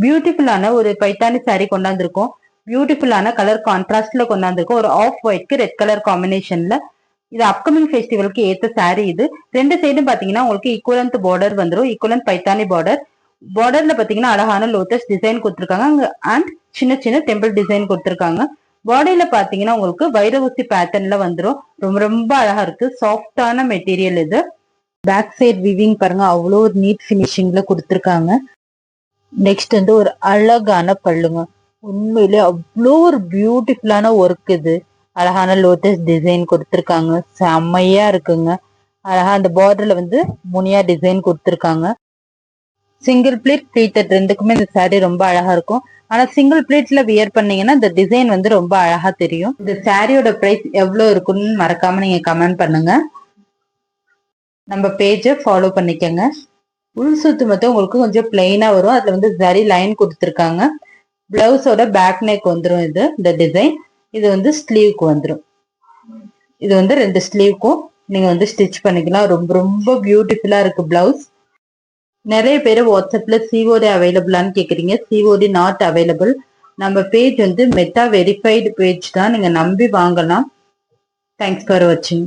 பியூட்டிஃபுல்லான ஒரு பைத்தானி சாரி கொண்டாந்துருக்கோம். பியூட்டிஃபுல்லான கலர் கான்ட்ராஸ்ட்ல கொண்டாந்துருக்கோம். ஒரு ஆஃப் ஒயிட்க்கு ரெட் கலர் காம்பினேஷன்ல. இது அப்கமிங் ஃபெஸ்டிவலுக்கு ஏத்த சாரி இது. ரெண்டு சைடும் பாத்தீங்கன்னா உங்களுக்கு ஈக்குவலன்ட் பார்டர் வந்துடும். Equivalent Paithani border. பார்டர்ல பாத்தீங்கன்னா அழகான லோட்டஸ் டிசைன் கொடுத்துருக்காங்க அண்ட் சின்ன சின்ன டெம்பிள் டிசைன் கொடுத்துருக்காங்க. பாடியில பாத்தீங்கன்னா உங்களுக்கு வைர ஊசி பேட்டர்ன்ல வந்துடும். ரொம்ப ரொம்ப அழகா இருக்கு. சாஃப்டான மெட்டீரியல் இது. பேக் சைட் விவிங் பாருங்க, அவ்வளோ ஒரு நீட் பினிஷிங்ல கொடுத்துருக்காங்க. நெக்ஸ்ட் வந்து ஒரு அழகான பல்லுங்க. உண்மையிலே அவ்வளோ ஒரு பியூட்டிஃபுல்லான ஒர்க் இது. அழகான லோட்டஸ் டிசைன் கொடுத்துருக்காங்க. செம்மையா இருக்குங்க. அழகா அந்த பார்டர்ல வந்து முனியா டிசைன் கொடுத்துருக்காங்க. சிங்கிள் பிளேட் ப்ளீட்டட் ரெண்டுக்குமே இந்த சாரி ரொம்ப அழகா இருக்கும். ஆனா சிங்கிள் பிளேட்ல வியர் பண்ணீங்கன்னா இந்த டிசைன் வந்து ரொம்ப அழகா தெரியும். இந்த சாரியோட பிரைஸ் எவ்வளவு இருக்குன்னு மறக்காம நீங்க கமெண்ட் பண்ணுங்க. நம்ம பேஜை ஃபாலோ பண்ணிக்கங்க. உள் சுத்து மட்டும் உங்களுக்கு கொஞ்சம் பிளெயினா வரும். அதுல வந்து ஜரி லைன் கொடுத்துருக்காங்க. பிளவுஸோட பேக் நெக் வந்துடும். இது இந்த டிசைன் இது வந்து ஸ்லீவ்க்கு வந்துடும். இது வந்து ரெண்டு ஸ்லீவ்க்கும் நீங்க வந்து ஸ்டிச் பண்ணிக்கலாம். ரொம்ப ரொம்ப பியூட்டிஃபுல்லா இருக்கு பிளவுஸ். நிறைய பேர் வாட்ஸ்அப்ல சிஓடி அவைலபிளான்னு கேக்குறீங்க. COD not available. நம்ம பேஜ் வந்து மெட்டா வெரிஃபைடு பேஜ் தான். நீங்க நம்பி வாங்கலாம். தேங்க்ஸ் ஃபார் வாட்சிங்.